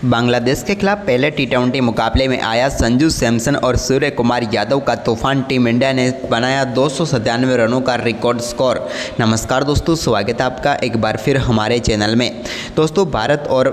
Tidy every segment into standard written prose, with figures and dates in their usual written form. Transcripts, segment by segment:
बांग्लादेश के खिलाफ पहले टी20 मुकाबले में आया संजू सैमसन और सूर्य कुमार यादव का तूफान। टीम इंडिया ने बनाया 297 रनों का रिकॉर्ड स्कोर। नमस्कार दोस्तों, स्वागत है आपका एक बार फिर हमारे चैनल में। दोस्तों, भारत और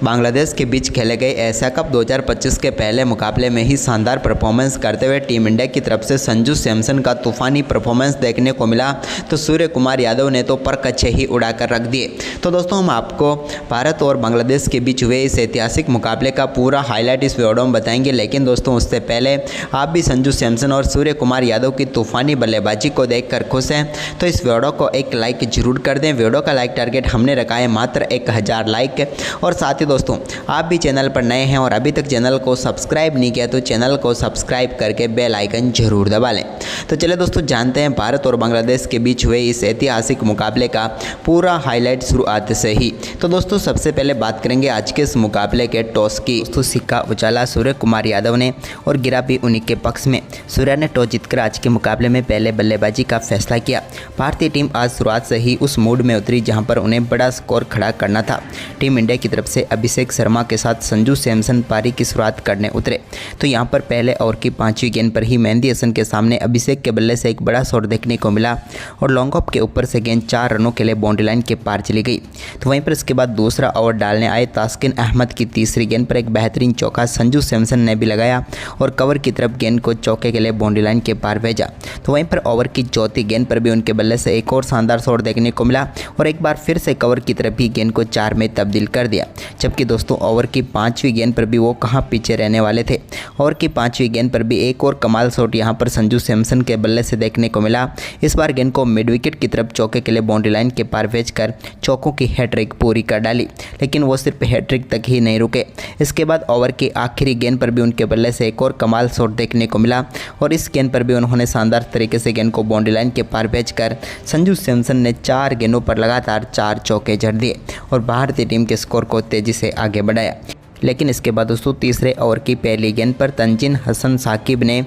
बांग्लादेश के बीच खेले गए एशिया कप 2025 के पहले मुकाबले में ही शानदार परफॉर्मेंस करते हुए टीम इंडिया की तरफ से संजू सैमसन का तूफानी परफॉर्मेंस देखने को मिला, तो सूर्य कुमार यादव ने तो पर कच्चे ही उड़ाकर रख दिए। तो दोस्तों, हम आपको भारत और बांग्लादेश के बीच हुए इस ऐतिहासिक मुकाबले का पूरा हाईलाइट इस वीडियो में बताएंगे। लेकिन दोस्तों, उससे पहले आप भी संजू सैमसन और सूर्य कुमार यादव की तूफानी बल्लेबाजी को देखकर खुश हैं तो इस वीडियो को एक लाइक जरूर कर दें। वीडियो का लाइक टारगेट हमने रखा है मात्र 1000 लाइक। और साथ ही दोस्तों, आप भी चैनल पर नए हैं और अभी तक चैनल को सब्सक्राइब नहीं किया तो चैनल को सब्सक्राइब करके बेल आइकन जरूर दबा लें। तो चलिए दोस्तों, जानते हैं भारत और बांग्लादेश के बीच हुए इस ऐतिहासिक मुकाबले का पूरा हाईलाइट शुरुआत से ही। तो दोस्तों, सबसे पहले बात करेंगे आज के इस मुकाबले के टॉस की। दोस्तों, सिक्का उछाला सूर्य कुमार यादव ने और गिरा भी उन्हीं के पक्ष में। सूर्य ने टॉस जीतकर आज के मुकाबले में पहले बल्लेबाजी का फैसला किया। भारतीय टीम आज शुरुआत से ही उस मूड में उतरी जहां पर उन्हें बड़ा स्कोर खड़ा करना था। टीम इंडिया की तरफ से अभिषेक शर्मा के साथ संजू सैमसन पारी की शुरुआत करने उतरे, तो यहां पर पहले ओवर की 5वीं गेंद पर ही मेहंदी हसन के सामने अभिषेक के बल्ले से एक बड़ा शॉट देखने को मिला और लॉन्ग ऑफ के ऊपर से गेंद 4 रनों के लिए बाउंड्री लाइन के पार चली गई। तो वहीं पर इसके बाद दूसरा ओवर डालने आए तास्किन अहमद की तीसरी गेंद पर एक बेहतरीन चौका संजू सैमसन ने भी लगाया और कवर की तरफ गेंद को चौके के लिए बाउंड्री लाइन के पार भेजा। तो वहीं पर ओवर की चौथी गेंद पर भी उनके बल्ले से एक और शानदार शॉट देखने को मिला और एक बार फिर से कवर की तरफ ही गेंद को 4 में तब्दील कर दिया। जबकि दोस्तों, ओवर की 5वीं गेंद पर भी वो कहाँ पीछे रहने वाले थे। ओवर की 5वीं गेंद पर भी एक और कमाल शॉट यहाँ पर संजू सैमसन के बल्ले से देखने को मिला। इस बार गेंद को मिड विकेट की तरफ चौके के लिए बाउंड्री लाइन के पार भेजकर चौकों की हैट्रिक पूरी कर डाली। लेकिन वो सिर्फ हैट्रिक तक ही नहीं रुके, इसके बाद ओवर की आखिरी गेंद पर भी उनके बल्ले से एक और कमाल शॉट देखने को मिला और इस गेंद पर भी उन्होंने शानदार तरीके से गेंद को बाउंड्री लाइन के पार भेजकर संजू सैमसन ने 4 गेंदों पर लगातार 4 चौके जड़ दिए और भारतीय टीम के स्कोर को तेजी से आगे बढ़ाया। लेकिन इसके बाद दोस्तों, तीसरे ओवर की पहली गेंद पर तंजीन हसन साकिब ने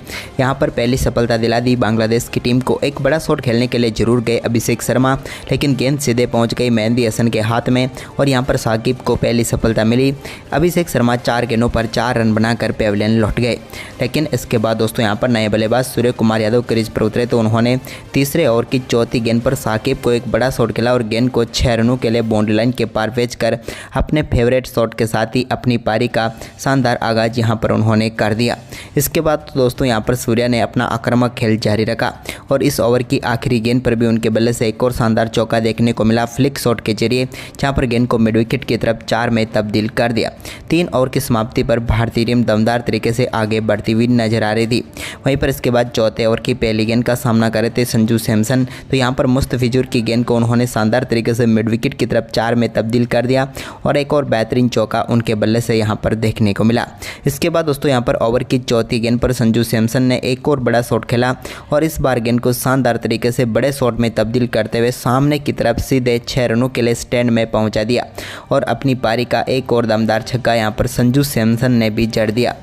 यहां पर पहली सफलता दिला दी बांग्लादेश की टीम को। एक बड़ा शॉट खेलने के लिए जरूर गए अभिषेक शर्मा, लेकिन गेंद सीधे पहुंच गई मेहंदी हसन के हाथ में और यहां पर साकिब को पहली सफलता मिली। अभिषेक शर्मा 4 गेंदों पर 4 रन बनाकर पेविलियन लौट गए। लेकिन इसके बाद दोस्तों, यहाँ पर नए बल्लेबाज सूर्य कुमार यादव क्रीज पर उतरे तो उन्होंने तीसरे ओवर की चौथी गेंद पर साकिब को एक बड़ा शॉट खेला और गेंद को 6 रनों के लिए बाउंड्री लाइन के पार भेजकर अपने फेवरेट शॉट के साथ ही अपनी पारी का शानदार आगाज यहां पर उन्होंने कर दिया। इसके बाद तो दोस्तों, यहां पर सूर्य ने अपना आक्रामक खेल जारी रखा और इस ओवर की आखिरी गेंद पर भी उनके बल्ले से एक और शानदार चौका देखने को मिला फ्लिक शॉट के जरिए, जहां पर गेंद को मिड विकेट की तरफ 4 में तब्दील कर दिया। 3 ओवर की समाप्ति पर भारतीय टीम दमदार तरीके से आगे बढ़ती हुई नजर आ रही थी। वहीं पर इसके बाद चौथे ओवर की पहली गेंद का सामना कर रहे थे संजू सैमसन, तो यहाँ पर मुस्तफिजुर की गेंद को उन्होंने शानदार तरीके से मिड विकेट की तरफ 4 में तब्दील कर दिया और एक और बेहतरीन चौका उनके बल्ले से यहाँ पर देखने को मिला। इसके बाद दोस्तों, यहाँ पर ओवर की चौथी गेंद पर संजू सैमसन ने एक और बड़ा शॉट खेला और इस बार गेंद को शानदार तरीके से बड़े शॉट में तब्दील करते हुए सामने की तरफ सीधे 6 रनों के लिए स्टैंड में पहुंचा दिया और अपनी पारी का एक और दमदार छक्का यहाँ पर संजू सैमसन ने भी जड़ दिया।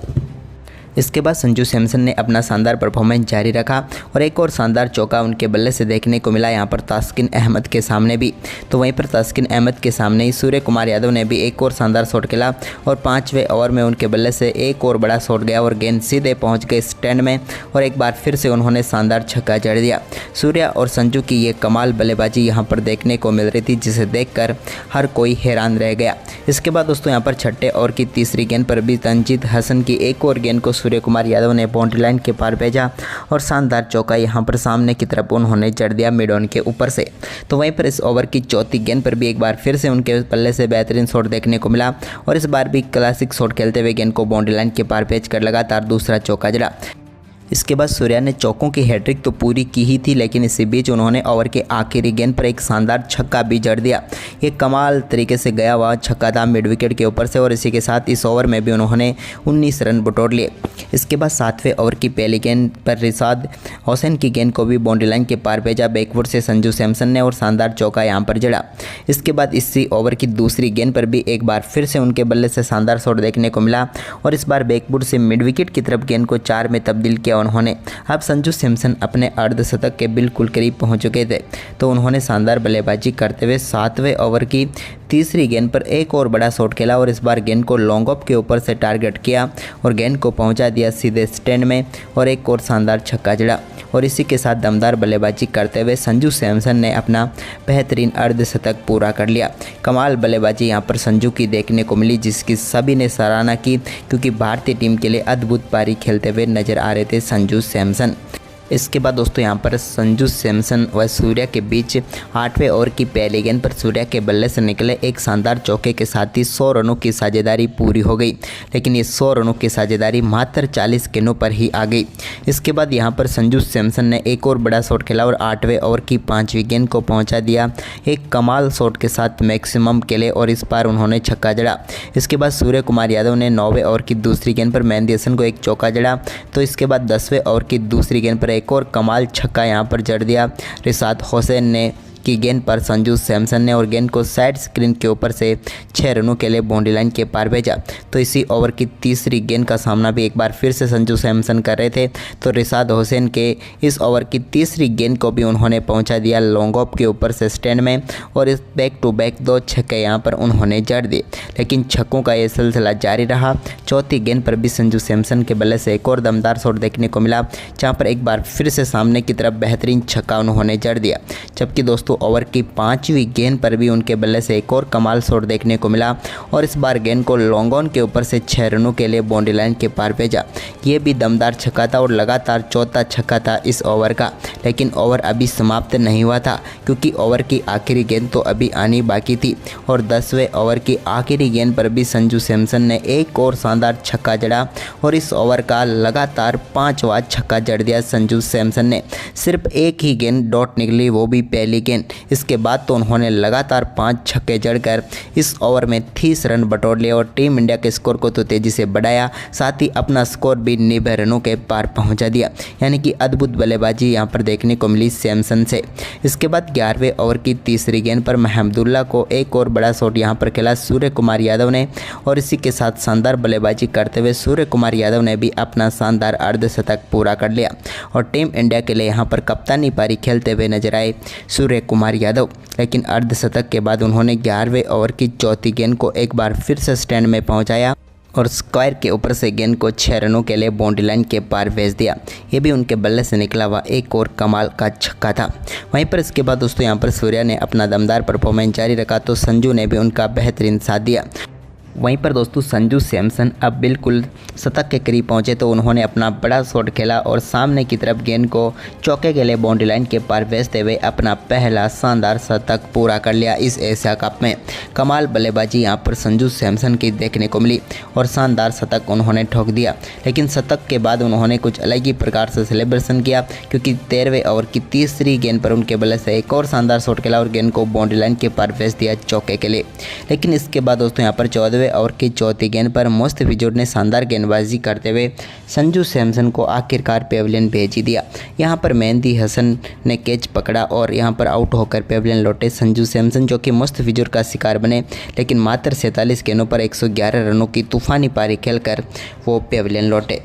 इसके बाद संजू सैमसन ने अपना शानदार परफॉर्मेंस जारी रखा और एक और शानदार चौका उनके बल्ले से देखने को मिला यहाँ पर तास्किन अहमद के सामने भी। तो वहीं पर तास्किन अहमद के सामने ही सूर्य कुमार यादव ने भी एक और शानदार शॉट खेला और 5वें ओवर में उनके बल्ले से एक और बड़ा शॉट गया और गेंद सीधे पहुँच गए स्टैंड में और एक बार फिर से उन्होंने शानदार छक्का जड़ दिया। सूर्य और संजू की ये कमाल बल्लेबाजी यहाँ पर देखने को मिल रही थी, जिसे देखकर हर कोई हैरान रह गया। इसके बाद दोस्तों, यहाँ पर छठे ओवर की तीसरी गेंद पर भी तंजीन हसन की एक और गेंद को सूर्य कुमार यादव ने बाउंड्री लाइन के पार भेजा और शानदार चौका यहां पर सामने की तरफ उन्होंने जड़ दिया मिड ऑन के ऊपर से। तो वहीं पर इस ओवर की चौथी गेंद पर भी एक बार फिर से उनके पल्ले से बेहतरीन शॉट देखने को मिला और इस बार भी क्लासिक शॉट खेलते हुए गेंद को बाउंड्री लाइन के पार भेजकर लगातार दूसरा चौका जड़ा। इसके बाद सूर्या ने चौकों की हैट्रिक तो पूरी की ही थी, लेकिन इसी बीच उन्होंने ओवर के आखिरी गेंद पर एक शानदार छक्का भी जड़ दिया। ये कमाल तरीके से गया हुआ छक्का था मिड विकेट के ऊपर से और इसी के साथ इस ओवर में भी उन्होंने 19 रन बटोर लिए। इसके बाद 7वें ओवर की पहली गेंद पर रिशाद हुसैन की गेंद को भी बाउंड्री लाइन के पार भेजा बैकवुड से संजू सैमसन ने और शानदार चौका यहाँ पर जड़ा। इसके बाद इसी ओवर की दूसरी गेंद पर भी एक बार फिर से उनके बल्ले से शानदार शॉट देखने को मिला और इस बार बैकवुड से मिड विकेट की तरफ गेंद को 4 में तब्दील किया उन्होंने। अब संजू सैमसन अपने अर्धशतक के बिल्कुल करीब पहुंच चुके थे, तो उन्होंने शानदार बल्लेबाजी करते हुए 7वें ओवर की तीसरी गेंद पर एक और बड़ा शॉट खेला और इस बार गेंद को लॉन्ग ऑफ के ऊपर से टारगेट किया और गेंद को पहुंचा दिया सीधे स्टैंड में और एक और शानदार छक्का जड़ा। और इसी के साथ दमदार बल्लेबाजी करते हुए संजू सैमसन ने अपना बेहतरीन अर्धशतक पूरा कर लिया। कमाल बल्लेबाजी यहां पर संजू की देखने को मिली, जिसकी सभी ने सराहना की, क्योंकि भारतीय टीम के लिए अद्भुत पारी खेलते हुए नजर आ रहे थे संजू सैमसन। इसके बाद दोस्तों यहाँ पर संजू सैमसन व सूर्या के बीच 8वें ओवर की पहली गेंद पर सूर्या के बल्ले से निकले एक शानदार चौके के साथ ही 100 रनों की साझेदारी पूरी हो गई, लेकिन ये 100 रनों की साझेदारी मात्र 40 गेंदों पर ही आ गई। इसके बाद यहाँ पर संजू सैमसन ने एक और बड़ा शॉट खेला और 8वें ओवर की 5वीं गेंद को पहुँचा दिया एक कमाल शॉट के साथ मैक्सिमम के लिए और इस बार उन्होंने छक्का जड़ा। इसके बाद सूर्य कुमार यादव ने 9वें ओवर की दूसरी गेंद पर मेहंदी हसन को एक चौका जड़ा। तो इसके बाद 10वें ओवर की दूसरी गेंद पर एक और कमाल छक्का यहां पर जड़ दिया रिसात हुसैन ने की गेंद पर संजू सैमसन ने और गेंद को साइड स्क्रीन के ऊपर से 6 रनों के लिए बाउंड्री लाइन के पार भेजा। तो इसी ओवर की तीसरी गेंद का सामना भी एक बार फिर से संजू सैमसन कर रहे थे, तो रिसात हुसैन के इस ओवर की तीसरी गेंद को भी उन्होंने पहुंचा दिया लॉन्ग ऑफ के ऊपर से स्टैंड में और इस बैक टू बैक 2 छक्के यहां पर उन्होंने जड़ दिए। लेकिन छक्कों का ये सिलसिला जारी रहा। चौथी गेंद पर भी संजू सैमसन के बल्ले से एक और दमदार शॉट देखने को मिला, जहाँ पर एक बार फिर से सामने की तरफ बेहतरीन छक्का उन्होंने जड़ दिया। जबकि दोस्तों ओवर की 5वीं गेंद पर भी उनके बल्ले से एक और कमाल शॉट देखने को मिला और इस बार गेंद को लॉन्ग ऑन के ऊपर से 6 रनों के लिए बाउंड्री लाइन के पार भेजा। ये भी दमदार छक्का था और लगातार चौथा छक्का था इस ओवर का। लेकिन ओवर अभी समाप्त नहीं हुआ था, क्योंकि ओवर की आखिरी गेंद तो अभी आनी बाकी थी और 10वें ओवर की आखिरी गेंद पर भी संजू सैमसन ने एक और शानदार छक्का जड़ा और इस ओवर का लगातार 5वां छक्का जड़ दिया संजू सैमसन ने। सिर्फ एक ही गेंद डॉट निकली, वो भी पहली गेंद। इसके बाद तो उन्होंने लगातार 5 छक्के जड़कर इस ओवर में 30 रन बटोर लिए और टीम इंडिया के स्कोर को तो तेज़ी से बढ़ाया, साथ ही अपना स्कोर भी 90 रनों के पार पहुंचा दिया। यानी कि अद्भुत बल्लेबाजी यहां पर देखने को मिली सैमसन से। इसके बाद 11वें ओवर की तीसरी गेंद पर महमदुल्ला को एक और बड़ा शॉट यहां पर खेला सूर्य कुमार यादव ने और इसी के साथ शानदार बल्लेबाजी करते हुए सूर्य कुमार यादव ने भी अपना शानदार अर्धशतक पूरा कर लिया और टीम इंडिया के लिए यहां पर कप्तानी पारी खेलते हुए नजर आए सूर्य कुमार यादव। लेकिन अर्धशतक के बाद उन्होंने 11वें ओवर की चौथी गेंद को एक बार फिर से स्टैंड में पहुंचाया और स्क्वायर के ऊपर से गेंद को 6 रनों के लिए बाउंड्री लाइन के पार भेज दिया। ये भी उनके बल्ले से निकला हुआ एक और कमाल का छक्का था। वहीं पर इसके बाद दोस्तों यहाँ पर सूर्या ने अपना दमदार परफॉर्मेंस जारी रखा, तो संजू ने भी उनका बेहतरीन साथ दिया। वहीं पर दोस्तों संजू सैमसन अब बिल्कुल शतक के करीब पहुंचे, तो उन्होंने अपना बड़ा शॉट खेला और सामने की तरफ गेंद को चौके के लिए बाउंड्री लाइन के पार भेजते हुए अपना पहला शानदार शतक पूरा कर लिया इस एशिया कप में। कमाल बल्लेबाजी यहां पर संजू सैमसन की देखने को मिली और शानदार शतक उन्होंने ठोक दिया। लेकिन शतक के बाद उन्होंने कुछ अलग ही प्रकार से सेलिब्रेशन किया, क्योंकि 13वें ओवर की तीसरी गेंद पर उनके बल्ले से एक और शानदार शॉट खेला और गेंद को बाउंड्री लाइन के पार भेज दिया चौके के लिए। लेकिन इसके बाद दोस्तों यहाँ पर 14वें ओवर की चौथी गेंद पर मुस्तफिजुर ने शानदार गेंदबाजी करते हुए संजू सैमसन को आखिरकार पेविलियन भेज ही दिया। यहां पर मेहंदी हसन ने कैच पकड़ा और यहां पर आउट होकर पेविलियन लौटे संजू सैमसन, जो कि मुस्तफिजुर का शिकार बने। लेकिन मात्र 47 गेंदों पर 111 रनों की तूफानी पारी खेलकर वो पेविलियन लौटे।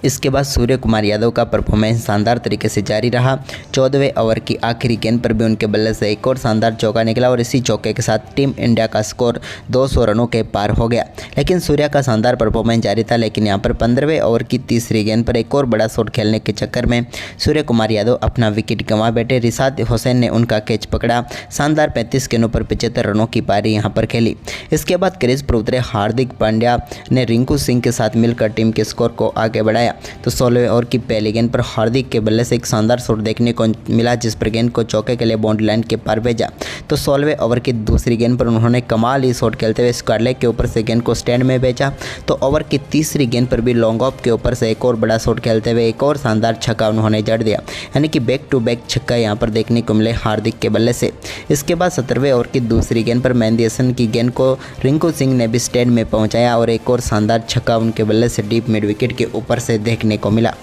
इसके बाद सूर्य कुमार यादव का परफॉर्मेंस शानदार तरीके से जारी रहा। 14वें ओवर की आखिरी गेंद पर भी उनके बल्ले से एक और शानदार चौका निकला और इसी चौके के साथ टीम इंडिया का स्कोर 200 रनों के पार हो गया। लेकिन सूर्या का शानदार परफॉर्मेंस जारी था, लेकिन यहां पर 15वें ओवर की तीसरी गेंद पर एक और बड़ा शॉट खेलने के चक्कर में सूर्य कुमार यादव अपना विकेट गंवा बैठे। रिसात हुसैन ने उनका कैच पकड़ा। शानदार 35 गेंदों पर 75 रनों की पारी यहां पर खेली। इसके बाद क्रीज पर उतरे हार्दिक पांड्या ने रिंकू सिंह के साथ मिलकर टीम के स्कोर को आगे बढ़ाया। तो 16वें ओवर की पहली गेंद पर हार्दिक के बल्ले से एक शानदार शॉट देखने को मिला, जिस पर गेंद को चौके के लिए बाउंड्री लाइन के पार भेजा। तो 16वें ओवर की दूसरी गेंद पर उन्होंने कमाल ही शॉट खेलते हुए स्क्वायर लेग के ऊपर से गेंद को स्टैंड में भेजा। तो ओवर की तीसरी गेंद पर भी लॉन्ग ऑफ के ऊपर से एक और बड़ा शॉट खेलते हुए एक और शानदार छक्का उन्होंने जड़ दिया। यानी कि बैक टू बैक छक्का यहाँ पर देखने को मिले हार्दिक के बल्ले से। इसके बाद 17वें ओवर की दूसरी गेंद पर मेहंदी हसन की गेंद को रिंकू सिंह ने भी स्टैंड में पहुंचाया और एक और शानदार छक्का उनके बल्ले से डीप मिड विकेट के ऊपर से देखने को मिला।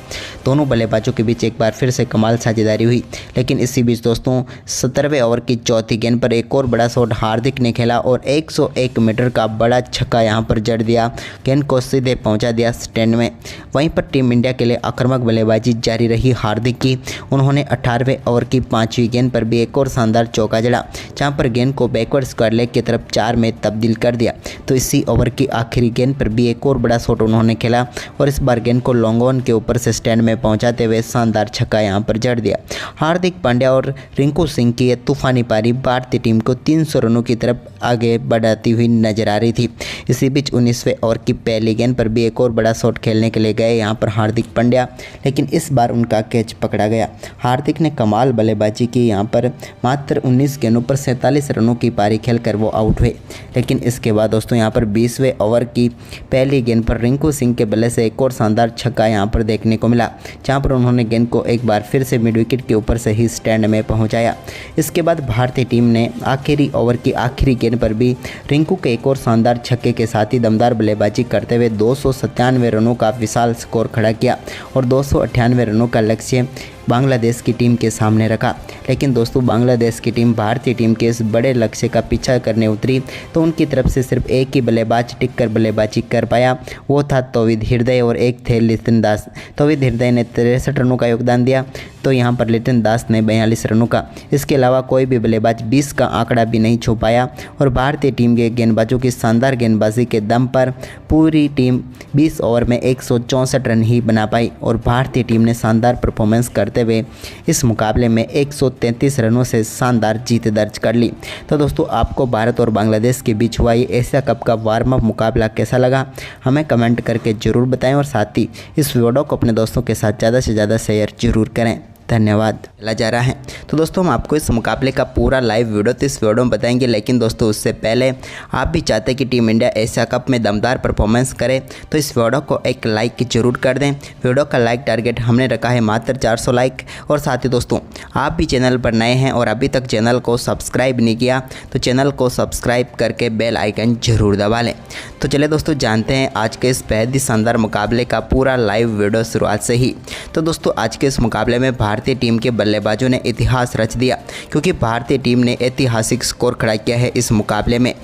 दोनों बल्लेबाजों के बीच एक बार फिर से कमाल साझेदारी हुई, लेकिन इसी बीच दोस्तों 17वें ओवर की चौथी गेंद पर एक और बड़ा शॉट हार्दिक ने खेला और 101 मीटर का बड़ा छक्का यहां पर जड़ दिया, गेंद को सीधे पहुंचा दिया स्टैंड में। वहीं पर टीम इंडिया के लिए आक्रामक बल्लेबाजी जारी रही हार्दिक की। उन्होंने 18वें ओवर की 5वीं गेंद पर भी एक और शानदार चौका जड़ा, जहां पर गेंद को बैकवर्ड स्क्वायर लेग की तरफ 4 में तब्दील कर दिया। तो इसी ओवर की आखिरी गेंद पर भी एक और बड़ा शॉट उन्होंने खेला और इस बार गेंद को लॉन्ग ऑन के ऊपर से स्टैंड में पहुंचाते हुए शानदार छक्का यहां पर जड़ दिया। हार्दिक पांड्या और रिंकू सिंह की यह तूफानी पारी भारतीय टीम को 300 रनों की तरफ आगे बढ़ाती हुई नजर आ रही थी। इसी बीच 19वें ओवर की पहली गेंद पर भी एक और बड़ा शॉट खेलने के लिए गए यहां पर हार्दिक पांड्या, लेकिन इस बार उनका कैच पकड़ा गया। हार्दिक ने कमाल बल्लेबाजी की, यहां पर मात्र 19 गेंदों पर 47 रनों की पारी खेलकर वो आउट हुए। लेकिन इसके बाद दोस्तों यहां पर 20वें ओवर की पहली गेंद पर रिंकू सिंह के बल्ले से एक और शानदार छक्का यहां पर देखने को मिला, जहां पर उन्होंने गेंद को एक बार फिर से मिड विकेट के ऊपर से ही स्टैंड में पहुंचाया। इसके बाद भारतीय टीम ने आखिरी ओवर की आखिरी गेंद पर भी रिंकू के एक और शानदार छक्के के साथ ही दमदार बल्लेबाजी करते हुए 297 रनों का विशाल स्कोर खड़ा किया और 298 रनों का लक्ष्य बांग्लादेश की टीम के सामने रखा। लेकिन दोस्तों बांग्लादेश की टीम भारतीय टीम के इस बड़े लक्ष्य का पीछा करने उतरी तो उनकी तरफ से सिर्फ एक ही बल्लेबाज टिक कर बल्लेबाजी कर पाया, वो था तौहीद हृदय और एक थे लिटन दास। तौहीद हृदय ने 63 रनों का योगदान दिया तो यहाँ पर लिटन दास ने 42 रनों का। इसके अलावा कोई भी बल्लेबाज 20 का आंकड़ा भी नहीं छू पाया और भारतीय टीम के गेंदबाजों की शानदार गेंदबाजी के दम पर पूरी टीम 20 ओवर में 164 रन ही बना पाई और भारतीय टीम ने शानदार परफॉर्मेंस करते हुए इस मुकाबले में 133 रनों से शानदार जीत दर्ज कर ली। तो दोस्तों आपको भारत और बांग्लादेश के बीच हुआ ये एशिया कप का वार्म अप मुकाबला कैसा लगा हमें कमेंट करके ज़रूर बताएं और साथ ही इस वीडियो को अपने दोस्तों के साथ ज़्यादा से ज़्यादा शेयर जरूर करें। धन्यवाद। चला जा रहा है तो दोस्तों हम आपको इस मुकाबले का पूरा लाइव वीडियो तो इस वीडियो में बताएंगे, लेकिन दोस्तों उससे पहले आप भी चाहते हैं कि टीम इंडिया एशिया कप में दमदार परफॉर्मेंस करे तो इस वीडियो को एक लाइक जरूर कर दें। वीडियो का लाइक टारगेट हमने रखा है मात्र 400 लाइक। और साथ ही दोस्तों आप भी चैनल पर नए हैं और अभी तक चैनल को सब्सक्राइब नहीं किया तो चैनल को सब्सक्राइब करके बेल आइकन जरूर दबा लें। तो चलिए दोस्तों जानते हैं आज के इस बेहद ही शानदार मुकाबले का पूरा लाइव वीडियो शुरुआत से ही। तो दोस्तों आज के इस मुकाबले में भारतीय टीम के बल्लेबाजों ने इतिहास रच दिया, क्योंकि भारतीय टीम ने ऐतिहासिक स्कोर खड़ा किया है इस मुकाबले में।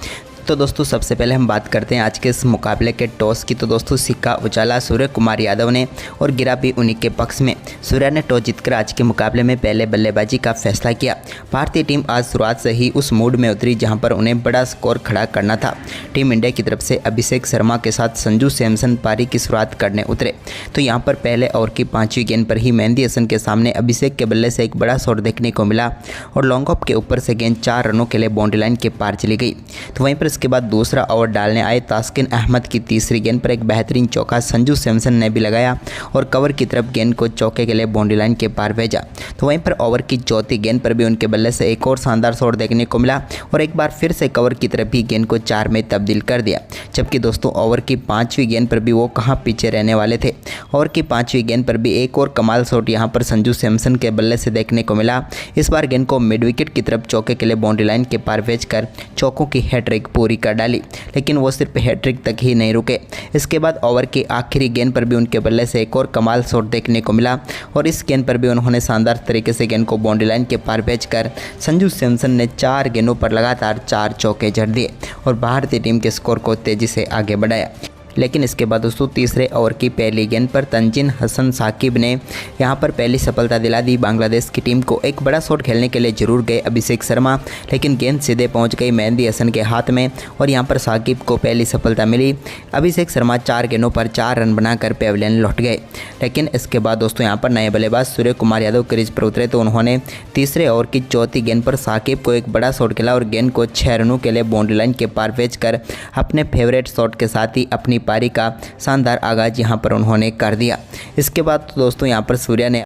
तो दोस्तों सबसे पहले हम बात करते हैं आज के इस मुकाबले के टॉस की। तो दोस्तों सिक्का उछाला सूर्य कुमार यादव ने और गिरा भी उन्हीं के पक्ष में। सूर्य ने टॉस जीतकर आज के मुकाबले में पहले बल्लेबाजी का फैसला किया। भारतीय टीम आज शुरुआत से ही उस मूड में उतरी जहां पर उन्हें बड़ा स्कोर खड़ा करना था। टीम इंडिया की तरफ से अभिषेक शर्मा के साथ संजू सैमसन पारी की शुरुआत करने उतरे तो यहाँ पर पहले ओवर की 5वीं गेंद पर ही मेहंदी हसन के सामने अभिषेक के बल्ले से एक बड़ा शॉट देखने को मिला और लॉन्ग ऑफ के ऊपर से गेंद 4 रनों के लिए बाउंड्री लाइन के पार चली गई। तो वहीं पर इसके बाद दूसरा ओवर डालने आए तास्किन अहमद की तीसरी गेंद पर एक बेहतरीन चौका संजू सैमसन ने भी लगाया और कवर की तरफ गेंद को चौके के लिए बाउंड्री लाइन के पार भेजा। तो वहीं पर ओवर की चौथी गेंद पर भी उनके बल्ले से एक और शानदार शॉट देखने को मिला और एक बार फिर से कवर की तरफ ही गेंद को 4 में तब्दील कर दिया। जबकि दोस्तों ओवर की 5वीं गेंद पर भी वो कहाँ पीछे रहने वाले थे। ओवर की 5वीं गेंद पर भी एक और कमाल शॉट यहाँ पर संजू सैमसन के बल्ले से देखने को मिला। इस बार गेंद को मिड विकेट की तरफ चौके के लिए बाउंड्री लाइन के पार भेजकर चौकों की हैट्रिक पूरी कर डाली, लेकिन वो सिर्फ हैट्रिक तक ही नहीं रुके। इसके बाद ओवर की आखिरी गेंद पर भी उनके बल्ले से एक और कमाल शॉट देखने को मिला और इस गेंद पर भी उन्होंने शानदार तरीके से गेंद को बाउंड्री लाइन के पार भेजकर संजू सैमसन ने 4 गेंदों पर लगातार 4 चौके जड़ दिए और भारतीय टीम के स्कोर को तेजी से आगे बढ़ाया। लेकिन इसके बाद दोस्तों तीसरे ओवर की पहली गेंद पर तंजीन हसन साकिब ने यहां पर पहली सफलता दिला दी बांग्लादेश की टीम को। एक बड़ा शॉट खेलने के लिए जरूर गए अभिषेक शर्मा, लेकिन गेंद सीधे पहुंच गई मेहंदी हसन के हाथ में और यहां पर साकिब को पहली सफलता मिली। अभिषेक शर्मा 4 गेंदों पर 4 रन बनाकर पेविलियन लौट गए। लेकिन इसके बाद दोस्तों यहाँ पर नए बल्लेबाज सूर्य कुमार यादव क्रीज पर उतरे तो उन्होंने तीसरे ओवर की चौथी गेंद पर साकिब को एक बड़ा शॉट खेला और गेंद को 6 रनों के लिए बाउंड्री लाइन के पार भेजकर अपने फेवरेट शॉट के साथ ही अपनी पारी का शानदार आगाज यहां पर उन्होंने कर दिया। इसके बाद दोस्तों यहां पर सूर्य ने